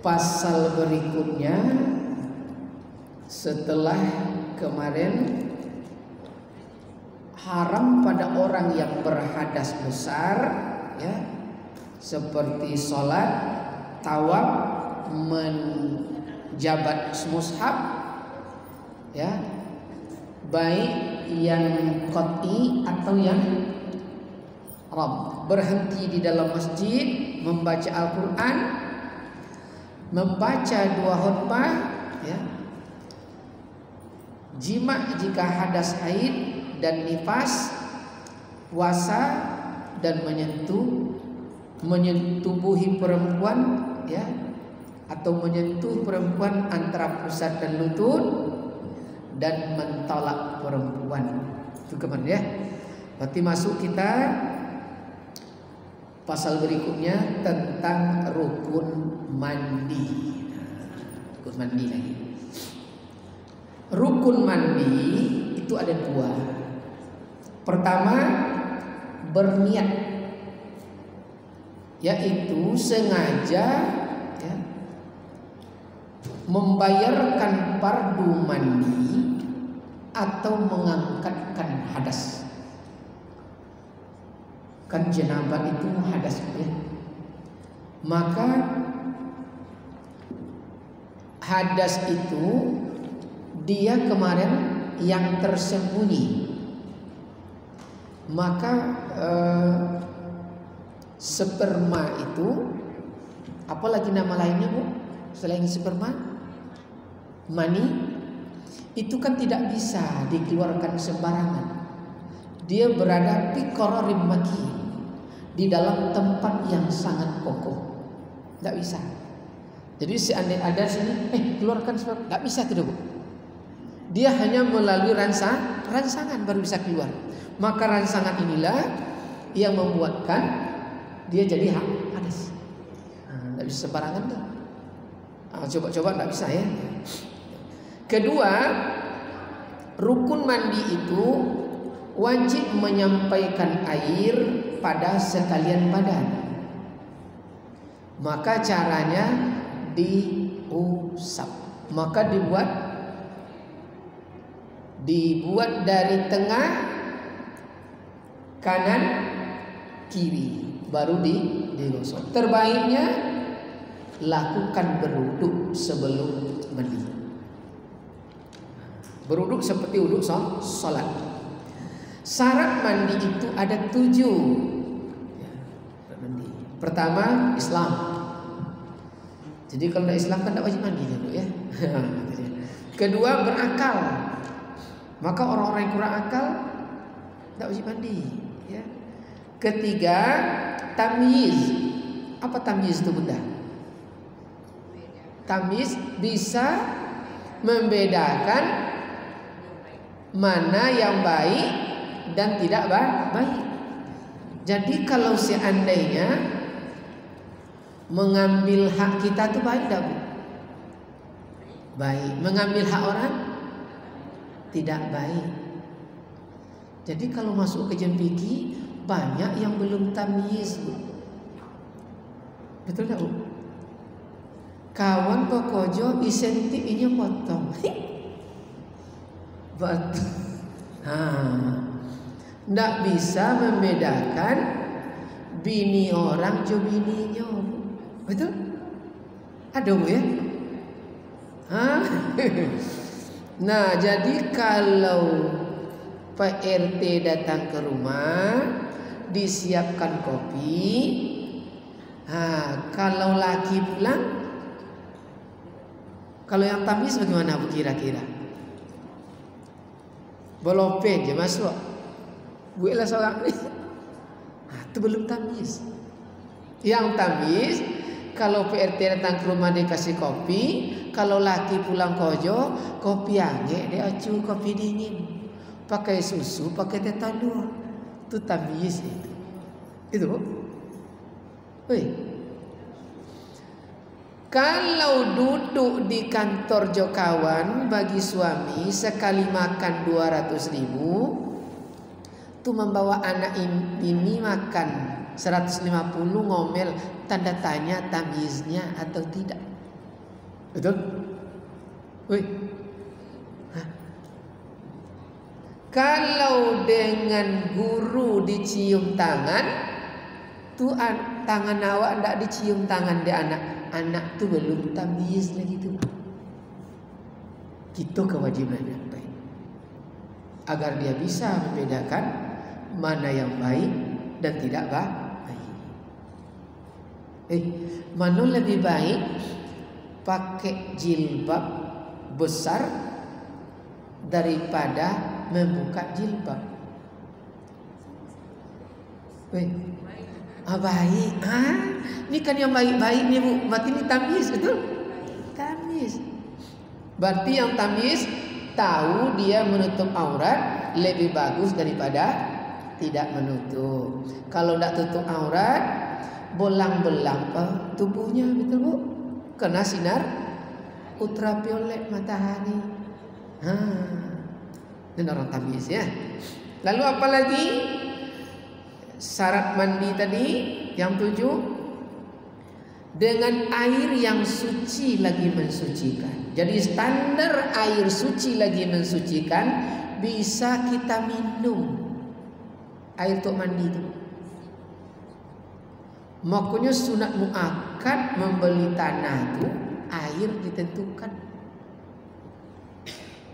Pasal berikutnya setelah kemarin haram pada orang yang berhadas besar, ya, seperti sholat, tawaf, menjabat mushaf, ya, baik yang qat'i atau yang haram. Berhenti di dalam masjid, membaca Al-Quran, membaca 2 khutbah, ya, jima jika hadas haid dan nifas, puasa dan menyentuhi perempuan, ya, atau menyentuh perempuan antara pusat dan lutut, dan mentolak perempuan. Itu kemarin, ya. Berarti masuk kita pasal berikutnya tentang rukun mandi. Rukun mandi lagi. Rukun mandi itu ada 2. Pertama, berniat, yaitu sengaja, ya, membayarkan fardu mandi atau mengangkatkan hadas. Kan janabah itu hadas, ya. Maka hadas itu dia kemarin yang tersembunyi. Maka sperma itu, apalagi nama lainnya, Bu, selain sperma, mani, itu kan tidak bisa dikeluarkan sembarangan. Dia berada di qararim makin, di dalam tempat yang sangat kokoh. Tidak bisa. Jadi seandainya ada sini, keluarkan sperma, tidak bisa, tidak, Bu. Dia hanya melalui rangsangan baru bisa keluar. Maka rangsangan inilah yang membuatkan dia jadi hadas. Tidak bisa sembarangan tuh. Coba-coba tidak bisa, ya. Kedua, rukun mandi itu wajib menyampaikan air pada sekalian badan. Maka caranya diusap. Maka dibuat dari tengah, kanan, kiri, baru digosok. Terbaiknya lakukan berwuduk sebelum mandi. Berwuduk seperti wuduk sholat. Syarat mandi itu ada 7. Pertama, Islam. Jadi kalau tidak Islam kan tidak wajib mandi, ya. Kedua, berakal. Maka orang-orang yang kurang akal tidak wajib mandi, ya. Ketiga, tamyiz. Apa tamyiz itu, Bunda? Tamyiz bisa membedakan mana yang baik dan tidak baik. Jadi kalau seandainya mengambil hak kita itu baik tidak, Bu? Baik. Mengambil hak orang tidak baik. Jadi kalau masuk ke jempiki banyak yang belum tamyiz, Bu. Betul tak, Bu? Kawan kokojo isentik inya potong. Betul. Nggak bisa membedakan bini orang jo bininya. Betul? Ada, Bu, ya? Nah, jadi kalau Pak RT datang ke rumah, disiapkan kopi. Kalau laki pulang, kalau yang tamyiz bagaimana, Bu, kira-kira? Bolopen aja masuk. Bu Ella seorang nih. Itu belum tamyiz. Yang tamyiz, kalau PRT datang ke rumah dikasih kopi, kalau laki pulang kojo, kopi anget dia acu, kopi dingin. Pakai susu, pakai teh tadur. Itu tamyiz itu. Itu, Bu. Kalau duduk di kantor Jokawan bagi suami sekali makan 200.000, tuh membawa anak ini makan 150 ngomel, tanda tanya tamyiznya atau tidak. Betul? Wih. Kalau dengan guru dicium tangan, tuh tangan awak ndak dicium tangan di anak tuh belum tamyiz lagi tuh. Itu kewajibannya baik. Agar dia bisa membedakan mana yang baik dan tidak baik. Mana lebih baik pakai jilbab besar daripada membuka jilbab? Baik. Ini kan yang baik-baik nih Bu. Berarti ini tamyiz, betul? Tamyiz. Berarti yang tamyiz tahu dia menutup aurat lebih bagus daripada tidak menutup. Kalau tidak tutup aurat, bolang-belang tubuhnya, betul Bu? Kena sinar ultraviolet matahari. Dan orang tamyiz ya. Lalu apa lagi? Syarat mandi tadi yang 7, dengan air yang suci lagi mensucikan. Jadi standar air suci lagi mensucikan bisa kita minum air untuk mandi itu. Makanya sunat muakkad membeli tanah itu air ditentukan.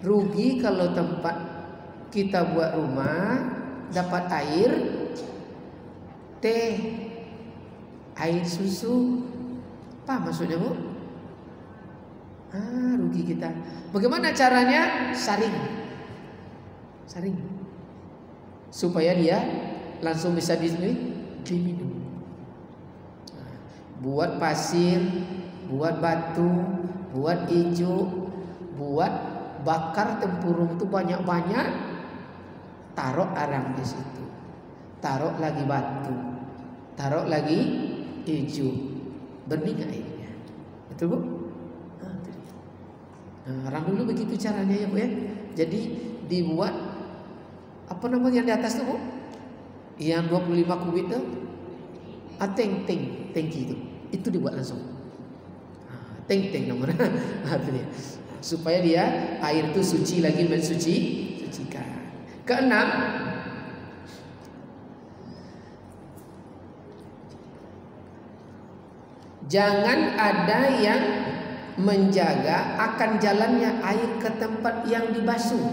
Rugi kalau tempat kita buat rumah dapat air teh, air susu. Apa maksudnya Bu? Rugi kita. Bagaimana caranya? Saring supaya dia langsung bisa diminum. Buat pasir, buat batu, buat hijau, buat bakar tempurung itu banyak-banyak, taruh arang di situ, taruh lagi batu, taruh lagi hijau, bening airnya. Betul Bu? Orang dulu begitu caranya ya Bu ya. Jadi dibuat apa namanya yang di atas tuh Bu? Yang 25 kubik tuh, tangki itu dibuat langsung. Tank namanya. Supaya dia air itu suci lagi mensucikan. Keenam, jangan ada yang menjaga akan jalannya air ke tempat yang dibasuh.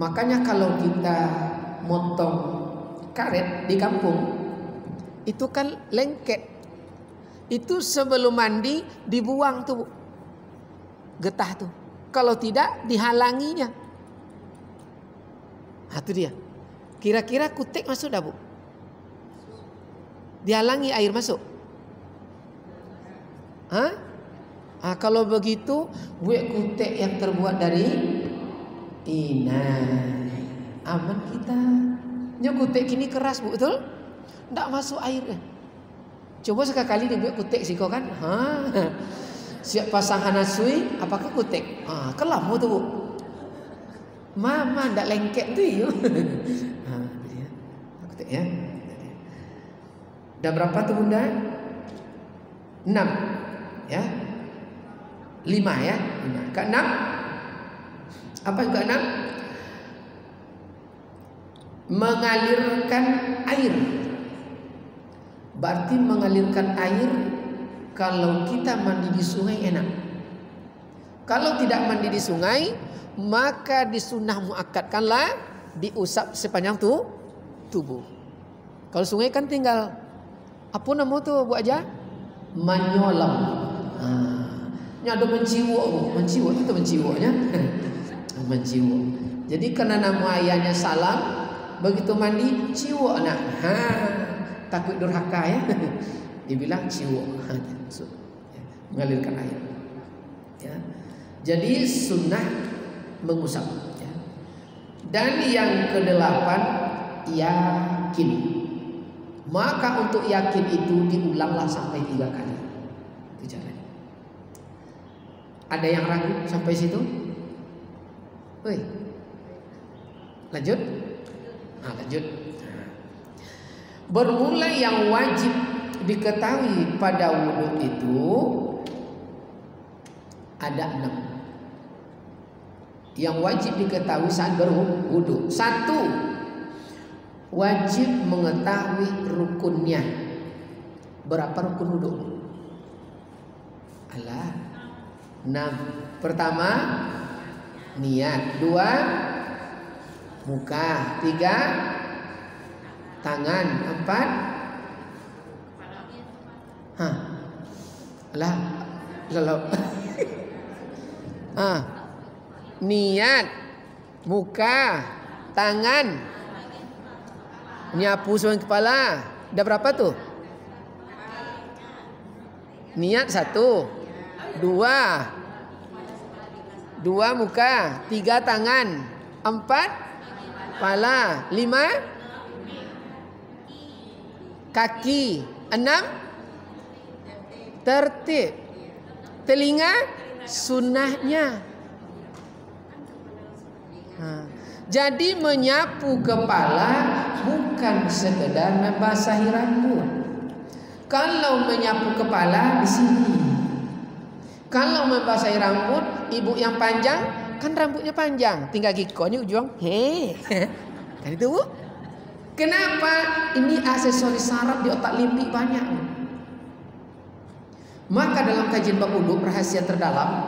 Makanya kalau kita motong karet di kampung itu kan lengket. Itu sebelum mandi dibuang tuh getah tuh. Kalau tidak dihalanginya. Itu dia. Kira-kira kutek masuk dah Bu? Dihalangi air masuk? Kalau begitu buat kutek yang terbuat dari inai, aman kita. Nya kutek kini keras Bu, betul? Tidak masuk airnya. Coba sekali dibuat kutek sih kau kan? Siap pasang hanasui, apakah kutek? Kelam tu Bu. Mama ndak lengket tu yo. Kutek ya. Dah berapa tu Bunda? 6 ya. 5 ya. 5. Ke-6. Apa yang ke-6? Mengalirkan air. Berarti mengalirkan air kalau kita mandi di sungai enak. Kalau tidak mandi di sungai, maka disunah muakkadkanlah diusap sepanjang tubuh. Kalau sungai kan tinggal apa nama tu Bu aja? Menyolam. Nya ada menciwok Bu. Menciwok itu menciwoknya. Menciwok. Jadi karena nama ayahnya Salam, begitu mandi ciwok nak. Takut durhaka ya. Dibilang ciwok. Mengalirkan air. Ya. Jadi sunnah mengusap. Ya. Dan yang ke-8 yakin. Maka untuk yakin itu diulanglah sampai 3 kali. Itu caranya. Ada yang ragu sampai situ? Lanjut. Lanjut. Bermula yang wajib diketahui pada wudhu itu Ada 6 yang wajib diketahui saat berwudu. 1, wajib mengetahui rukunnya. Berapa rukun wudu? Alah, 6. Pertama, niat. 2, muka. 3, tangan. 4, alah, lalu niat, muka, tangan, nyapu semuanya kepala. Udah berapa tuh? Niat 1, 2 muka, 3 tangan, 4 kepala, 5 kaki, 6 tertib, telinga sunnahnya. Jadi menyapu kepala bukan sekedar membasahi rambut. Kalau menyapu kepala di sini. Kalau membasahi rambut, ibu yang panjang kan rambutnya panjang, tinggal gikonya ujung. Kan itu, Bu. Kenapa? Ini aksesoris saraf di otak limbik banyak. Maka dalam kajian bab wudu rahasia terdalam,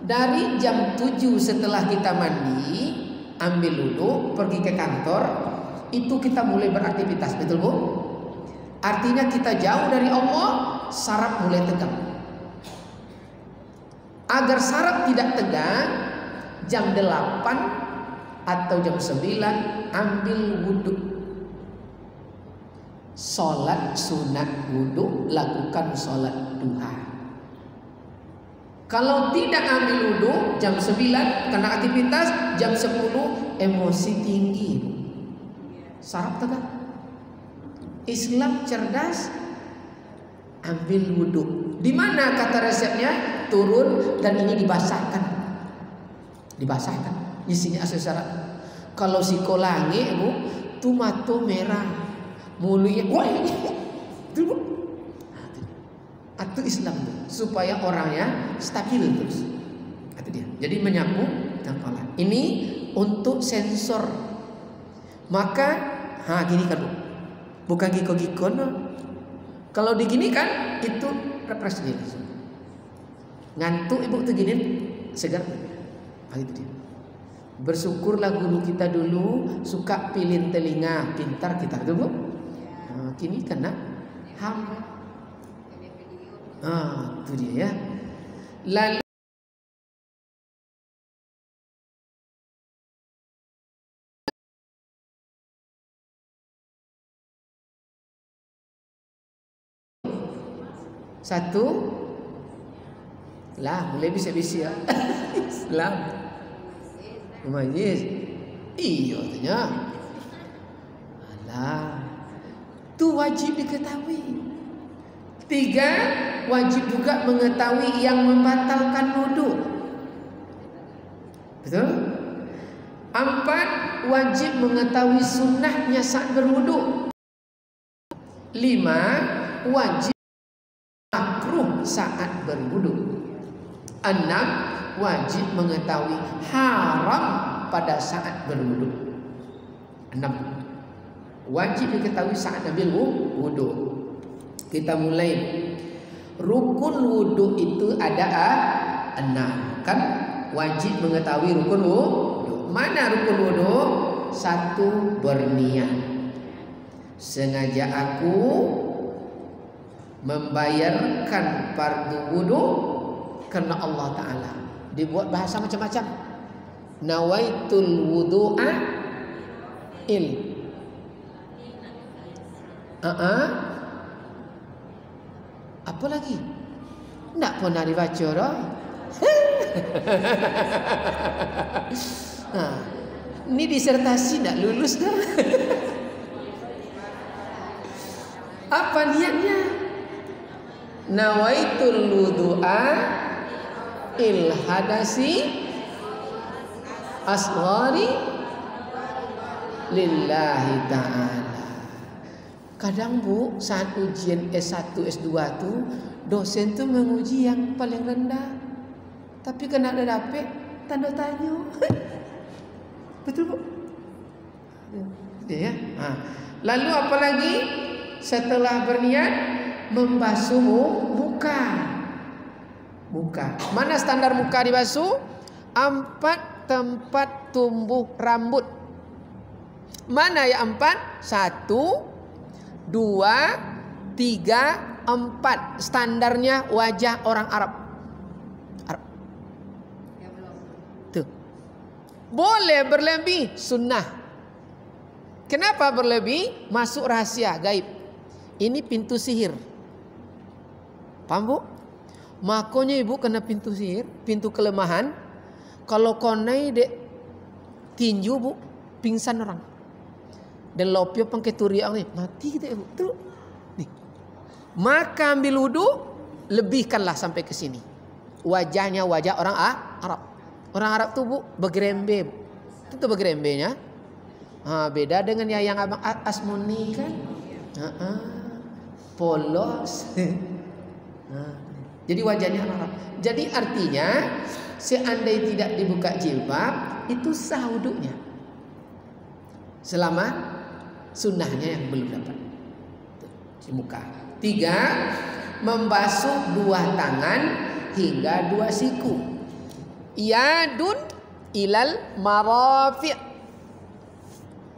dari jam 7 setelah kita mandi, ambil wudu, pergi ke kantor, itu kita mulai beraktivitas, betul Bu? Artinya kita jauh dari Allah, saraf mulai tegang. Agar saraf tidak tegang, jam 8 atau jam 9 ambil wudu. Sholat sunat wudu, lakukan sholat duha. Kalau tidak ambil wudu jam 9 karena aktivitas, jam 10 emosi tinggi, saraf tegang. Islam cerdas, ambil wudu. Di mana kata resepnya? Turun dan ini dibasahkan. Dibasahkan. Isinya aksesoris. Kalau psikolangi, Bu, tuh mata merah, mulutnya wah. Itu atau Islam tuh, supaya orangnya stabil terus. Itu dia. Jadi menyapu kepala. Ini untuk sensor. Maka, gini kan Bu. Bukan giko-giko no. Kalau digini kan itu represi. Ngantuk ibu tuh gini segar. Itu dia. Bersyukurlah guru kita dulu suka pilih telinga, pintar kita tuh Bu. Kini kena ham. Itu dia ya. Lalu satu lah mulai bisa-bisa ya. Islam Majlis. Iya tanya. Alah, itu wajib diketahui. 3, wajib juga mengetahui yang membatalkan wudu. Betul? 4, wajib mengetahui sunnahnya saat berwudu. 5, wajib makruh saat berwudu. 6, wajib mengetahui haram pada saat berwudu. 6, wajib diketahui saat ambil wudu. Kita mulai. Rukun wudu itu ada 6. Kan wajib mengetahui rukun wudu. Mana rukun wudu? 1, berniat. Sengaja aku membayarkan fardu wudu karena Allah Ta'ala. Dibuat bahasa macam-macam. Nawaitul wudu'a apa lagi? Nggak pernah dibaca dah. Ini disertasi nggak lulus dah. Apa niatnya? Nawaitul wudu'a il hadasi asghari lillahi ta'ala. Kadang Bu, saat ujian S1, S2 tuh dosen tuh menguji yang paling rendah. Tapi kena ada dapet tanda tanya. Betul Bu? Ya. Lalu apalagi setelah berniat membasuh muka. Mana standar muka dibasuh? 4 tempat tumbuh rambut. Mana ya 4? 1, 2, 3, 4. Standarnya wajah orang Arab. Tuh. Boleh berlebih, sunnah. Kenapa berlebih? Masuk rahasia gaib. Ini pintu sihir. Paham Bu? Makanya ibu kena pintu sihir, pintu kelemahan. Kalau konai dek tinju Bu, pingsan orang. Dan lopio pangke turiak nih, mati kita ibu. Tuh. Nih. Maka ambil wudu, lebihkanlah sampai ke sini. Wajahnya wajah orang Arab. Orang Arab tuh Bu begerembe. Itu begerembenya. Beda dengan yang abang Asmuni kan. Polos. Jadi wajahnya Arab. Jadi artinya seandainya tidak dibuka jilbab, itu sah wudunya. Selama sunnahnya yang belum dapat. Di muka. 3, membasuh 2 tangan hingga 2 siku. Yadun ilal marafi'.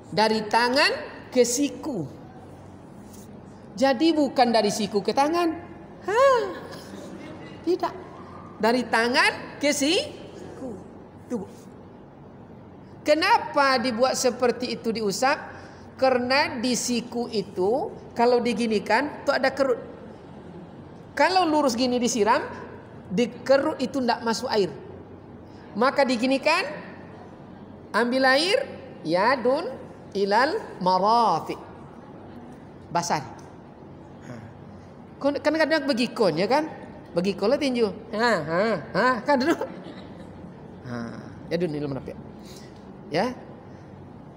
Dari tangan ke siku. Jadi bukan dari siku ke tangan. Tidak. Dari tangan ke siku. Tuh. Kenapa dibuat seperti itu diusap? Karena di siku itu kalau diginikan tuh ada kerut. Kalau lurus gini disiram, di kerut itu tidak masuk air. Maka diginikan, ambil air, yadun ilal marafi. Basah. Kan kadang begikon ya kan? Begikon lah tinju. Kan dulu. Yadun ilal marafi. Ya.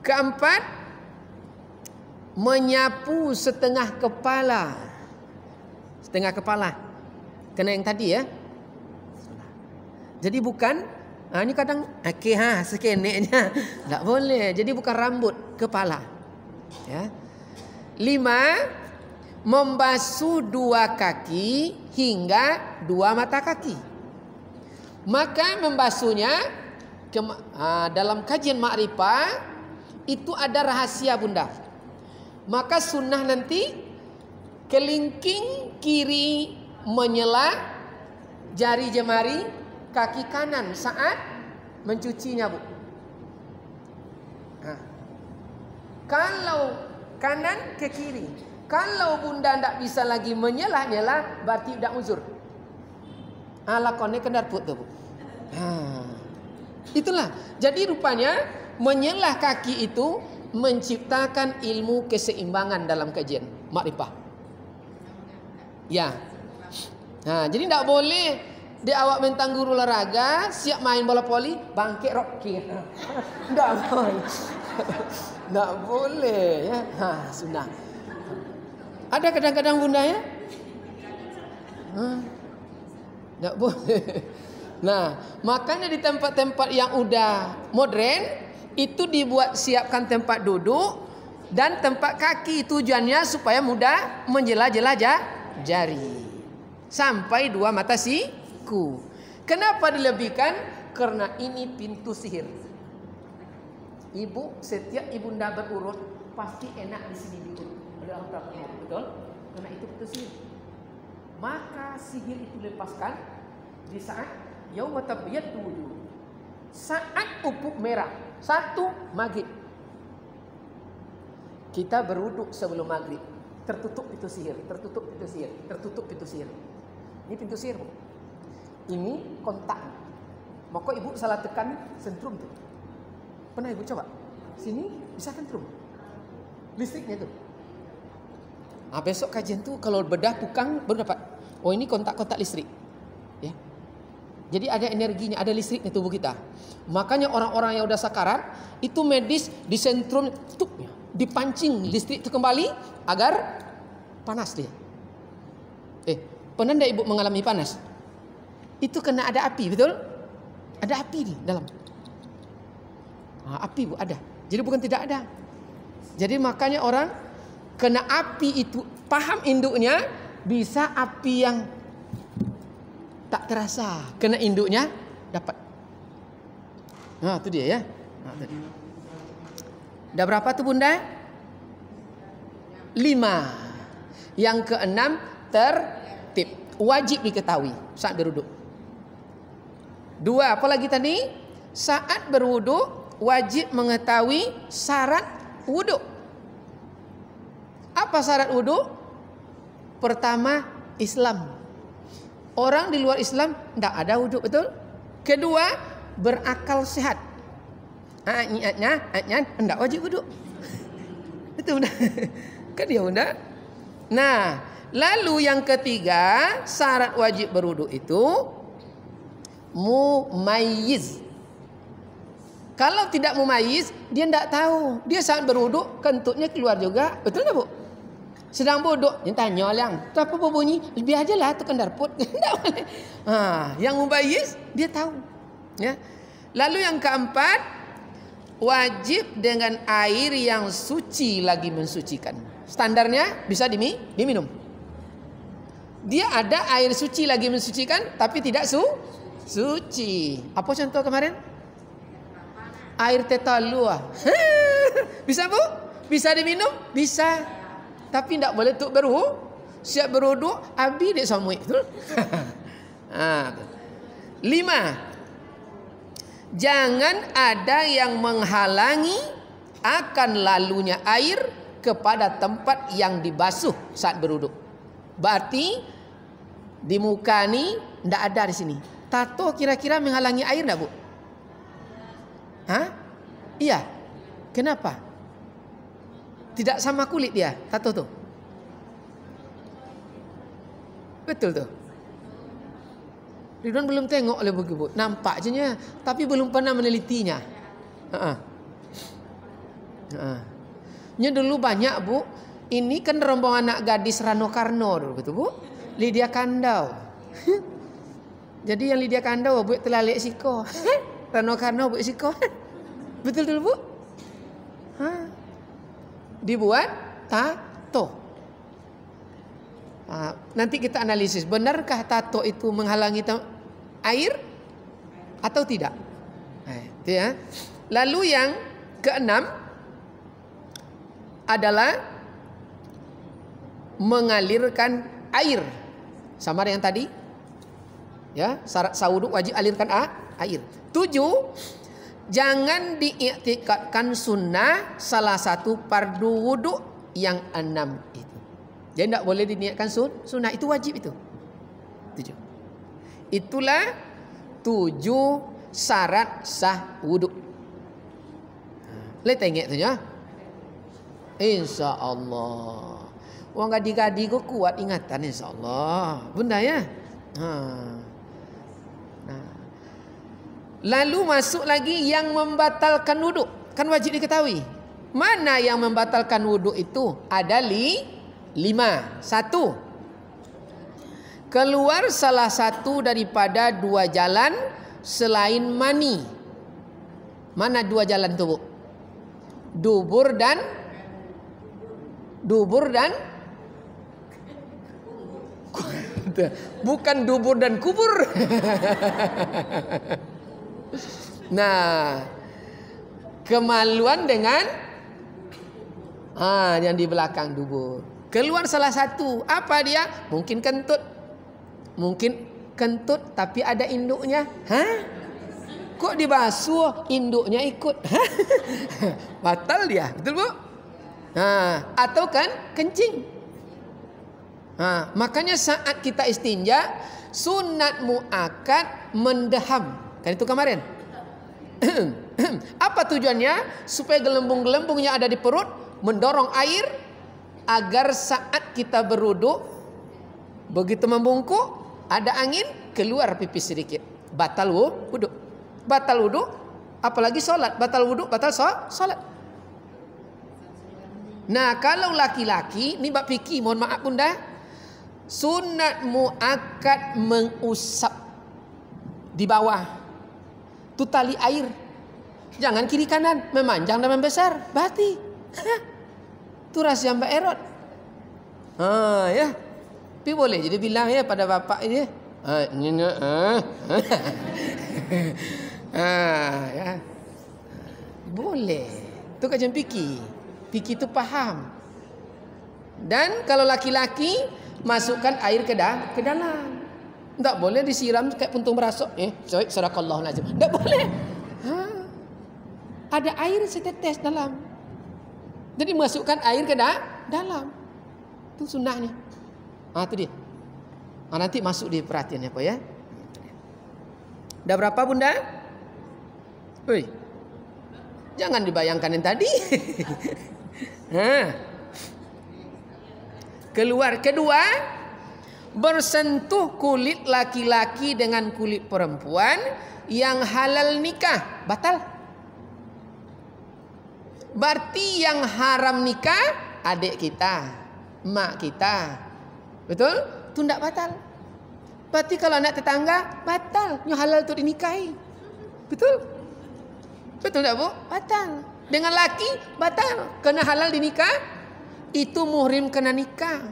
4, menyapu setengah kepala. Setengah kepala. Kena yang tadi ya. Jadi bukan ini kadang sekeneknya enggak boleh. Jadi bukan rambut, kepala. Ya. 5, membasuh 2 kaki hingga 2 mata kaki. Maka membasuhnya dalam kajian Ma'rifah itu ada rahasia Bunda. Maka sunnah nanti kelingking kiri menyela jari jemari kaki kanan saat mencucinya Bu. Kalau kanan ke kiri. Kalau Bunda tidak bisa lagi menyela-nyela berarti tidak uzur. Lakonnya kendar put tuh Bu. Itulah. Jadi rupanya menyelah kaki itu menciptakan ilmu keseimbangan dalam kajian Ma'rifah. Ya. Jadi tidak boleh di awak mentang guru olahraga siap main bola voli bangkit rocky. Tidak boleh. Tidak boleh ya. Sunnah. Ada kadang-kadang Bunda ya. Tidak boleh. Nah, makanya di tempat-tempat yang udah modern itu dibuat siapkan tempat duduk dan tempat kaki, tujuannya supaya mudah menjela-jela jari sampai 2 mata siku. Kenapa dilebihkan? Karena ini pintu sihir. Ibu, setiap ibunda berurut pasti enak di sini diurut. Betul? Karena itu pintu sihir. Maka sihir itu lepaskan di saat yauma tabyaddu wujuh. Saat ufuk merah. 1 maghrib. Kita berwuduk sebelum maghrib. Tertutup pintu sihir, tertutup pintu sihir, tertutup pintu sihir. Ini pintu sihir Bu. Ini kontak. Maka ibu salah tekan sentrum tuh. Pernah ibu coba? Sini bisa sentrum. Listriknya tuh. Besok kajian tuh kalau bedah tukang baru dapat. Oh ini kontak-kontak listrik. Ya. Jadi ada energinya, ada listriknya tubuh kita. Makanya orang-orang yang udah sakarat itu medis di sentrum dipancing listrik itu kembali agar panas dia. Pernah enggak ibu mengalami panas? Itu kena ada api, betul? Ada api di dalam. Api Bu ada. Jadi bukan tidak ada. Jadi makanya orang kena api itu paham induknya, bisa api yang tak terasa. Kena induknya dapat. Nah itu dia ya. Nah, tadi. Udah berapa tuh Bunda? 5. Yang keenam tertib. Wajib diketahui saat berwudu. 2, apa lagi tadi? Saat berwudu wajib mengetahui syarat wudu. Apa syarat wudu? Pertama, Islam. Orang di luar Islam tidak ada wudu, betul? Kedua, berakal sehat. Niatnya tidak wajib wudu. Itu Bunda. Kan dia Bunda. Nah, lalu yang ketiga, syarat wajib berwudu itu mumayyiz. Kalau tidak mumayyiz, dia tidak tahu. Dia saat berwudu kentutnya keluar juga. Betul tak Bu? Sedang wudu, dia tanya orang, apa berbunyi? Lebih aja lah tu kendar put. Yang mumayyiz dia tahu. Ya. Lalu yang keempat, wajib dengan air yang suci lagi mensucikan. Standarnya bisa diminum. Dia ada air suci lagi mensucikan, tapi tidak suci. Apa contoh kemarin? Air tetalua. Bisa Bu? Bisa diminum? Bisa. Tapi tidak boleh untuk berwudu. Siap berwudu, abi dek samui. 5. Jangan ada yang menghalangi akan lalunya air kepada tempat yang dibasuh saat berwudu. Berarti di muka ni tidak ada di sini. Tato kira-kira menghalangi air tidak Bu? Iya. Kenapa? Tidak sama kulit dia, tato tuh. Betul tuh. Ridwan belum tengok oleh Bu. Nampak je nya, tapi belum pernah menelitinya. Nya dulu banyak Bu. Ini kan rombongan anak gadis Rano Karno dulu, betul Bu? Lydia Kandau. Jadi yang Lydia Kandau buat telalek siko. Rano Karno buat siko. Betul dulu Bu? Dibuat tato. Nanti kita analisis, benarkah tato itu menghalangi air atau tidak? Itu ya. Lalu yang keenam adalah mengalirkan air. Sama dengan tadi. Ya, syarat wudu wajib alirkan air. 7, jangan diiktikadkan sunnah salah satu fardu wudu yang 6 itu. Jadi tidak boleh diniatkan sunnah, itu wajib itu. 7. Itulah 7 syarat sah wudu. Boleh tengok tu ya. Insya-Allah. Wong gadi-gadi kok kuat ingatan insya-Allah. Bunda ya. Lalu masuk lagi yang membatalkan wudu. Kan wajib diketahui. Mana yang membatalkan wudu itu? Ada 5. 1. Keluar salah satu daripada 2 jalan selain mani. Mana 2 jalan itu Bu? Dubur dan bukan dubur dan kubur. Nah, kemaluan dengan yang di belakang dubur. Keluar salah satu. Apa dia? Mungkin kentut. Tapi ada induknya. Kok dibasuh induknya ikut? Batal dia. Betul Bu? Atau kan kencing. Makanya saat kita istinja, sunat muakkad mendaham. Kan itu kemarin. Apa tujuannya? Supaya gelembung-gelembungnya ada di perut mendorong air agar saat kita berwudu, begitu membungkuk ada angin keluar pipis sedikit. Batal wudu. Batal wudu, apalagi sholat. Batal wudu, batal sholat. Nah kalau laki-laki, ini bab fikih, mohon maaf Bunda, sunat muakkad mengusap di bawah. Tu tali air. Jangan kiri kanan, memanjang dan membesar. Berarti tu rahasia Mbak Erot. Ya. Tapi boleh jadi bilang ya pada bapak ini. Ya. Boleh. Tu kajian fikih. Fikih tu paham. Dan kalau laki-laki masukkan air ke dalam. Tak boleh disiram kayak puntung berasuk. Sadaqallahul azim. Tak boleh. Ada air setetes dalam. Jadi masukkan air ke dalam. Itu sunnahnya. Itu dia. Nanti masuk di perhatiannya apa ya. Dah berapa bunda? Woi. Jangan dibayangkan yang tadi. Keluar kedua, bersentuh kulit laki-laki dengan kulit perempuan yang halal nikah, batal. Berarti yang haram nikah adik kita, mak kita. Betul? Itu tidak batal. Berarti kalau anak tetangga batal, yang halal itu dinikahi. Betul? Betul tak Bu? Batal. Dengan laki batal, kena halal dinikah. Itu muhrim kena nikah.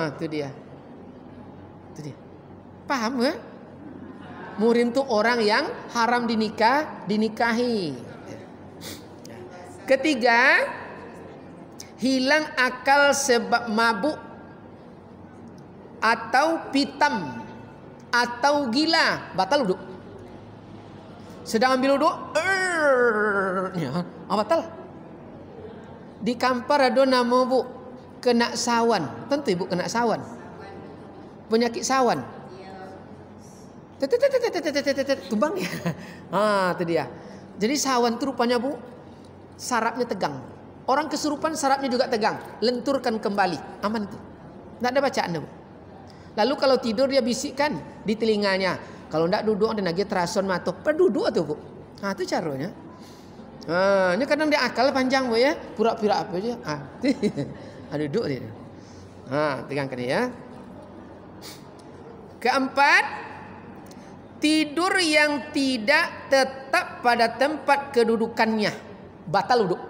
Itu dia. Itu dia. Paham ya? Muhrim itu orang yang haram dinikahi. Ketiga, hilang akal sebab mabuk atau pitam atau gila, batal wuduk. Sedang ambil wuduk, batal. Di Kampar ada nama Bu, kena sawan. Tentu Ibu kena sawan. Penyakit sawan. Tumbang ya. Itu dia. Jadi sawan itu rupanya Bu, sarafnya tegang. Orang kesurupan sarafnya juga tegang. Lenturkan kembali. Aman itu. Tidak ada bacaan Bu. Lalu kalau tidur dia bisikkan di telinganya. Kalau tidak duduk dan lagi terason mata. Perduduk tuh Bu. Itu caranya. Ini kadang dia akal panjang Bu ya. Pura-pura apa aja. Duduk dia. Tegangkan ya. Keempat, tidur yang tidak tetap pada tempat kedudukannya, batal wuduk.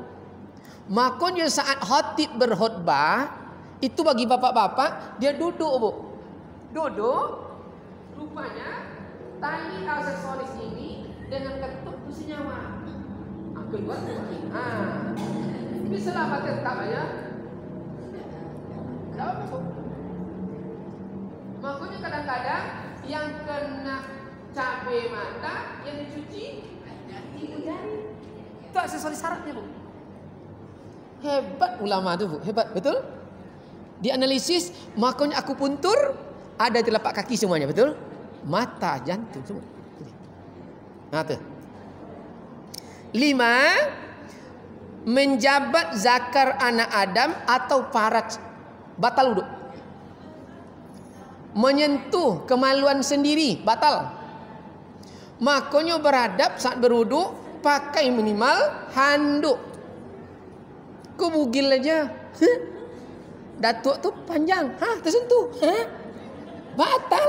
Makanya saat khatib berkhutbah, itu bagi bapak-bapak, dia duduk Bu. Duduk, rupanya tali aksesoris ini dengan ketuk itu senyawa. Keluar. Ini selama tetap aja. Tidak apa-apa. Makanya kadang-kadang yang kena cabai mata yang dicuci ibu jari. Itu aksesoris syaratnya Bu. Hebat ulama itu Bu, hebat betul. Dianalisis, makanya aku puntur ada telapak kaki semuanya betul. Mata, jantung semua. Tuh. 5. Menjabat zakar anak Adam atau parat, batal wuduk. Menyentuh kemaluan sendiri, batal. Makanya beradab saat berwuduk pakai minimal handuk. Kau bugil aja. Datuk tu panjang, tersentuh. Batal.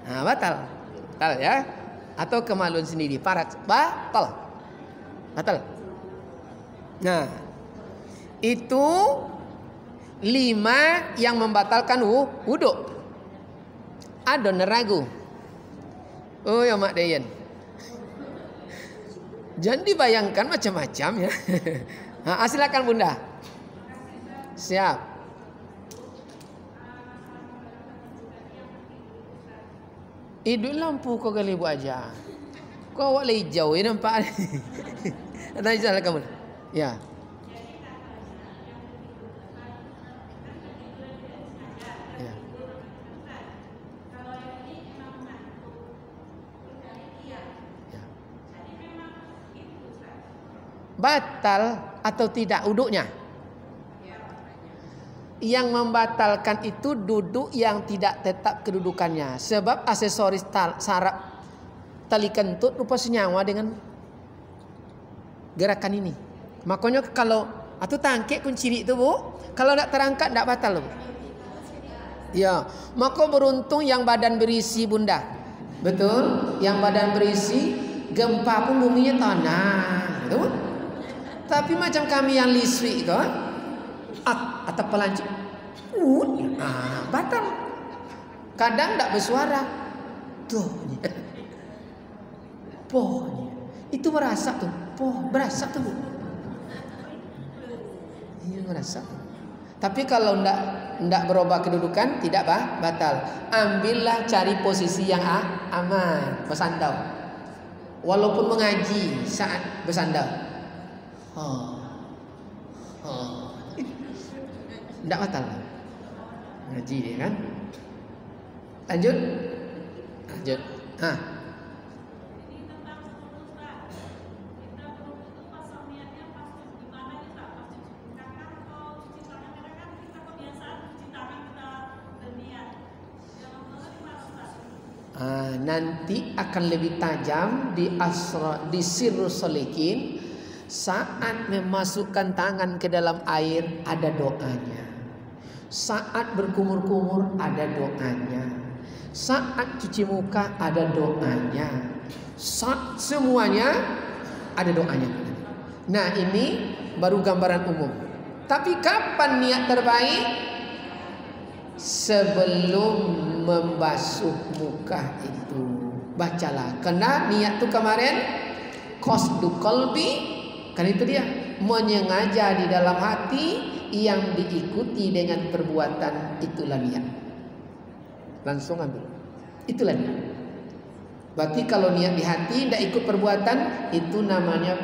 Batal. Batal ya. Atau kemaluan sendiri, parat, batal. Batal. Nah, itu 5 yang membatalkan wuduk. Ada neragu. Oh ya Mak Dayan. Jangan dibayangkan macam-macam ya. Silakan Bunda. Siap. Hidup lampu kau kali buat aja. Kau awak lagi jauh ya nampak. Nanti silakan Bunda. Ya. Batal atau tidak wuduknya? Yang membatalkan itu duduk yang tidak tetap kedudukannya. Sebab aksesoris saraf tali kentut rupa senyawa dengan gerakan ini. Makanya kalau atau tangkik kunci itu Bu, kalau tidak terangkat tidak batal Bu. Ya, maka beruntung yang badan berisi Bunda. Betul? Yang badan berisi, gempa pun buminya tanah, gitu. Tapi macam kami yang liswi itu, atap pelancip, batal. Kadang tidak bersuara, tuh, poh, itu merasa tuh, berasa tuh, ini merasa. Tapi kalau tidak berubah kedudukan, tidak batal. Ambillah cari posisi yang aman, bersandar. Walaupun mengaji saat bersandar, tidak batal. Ngaji dia kan. Lanjut. Nanti akan lebih tajam di sirrus sholihin. Saat memasukkan tangan ke dalam air ada doanya. Saat berkumur-kumur ada doanya. Saat cuci muka ada doanya. Saat semuanya ada doanya. Nah, ini baru gambaran umum. Tapi kapan niat terbaik? Sebelum membasuh muka itu bacalah. Karena niat itu kemarin qasdu qalbi, kan itu dia, menyengaja di dalam hati yang diikuti dengan perbuatan, itulah niat. Langsung ambil, itulah niat. Berarti kalau niat di hati tidak ikut perbuatan, itu namanya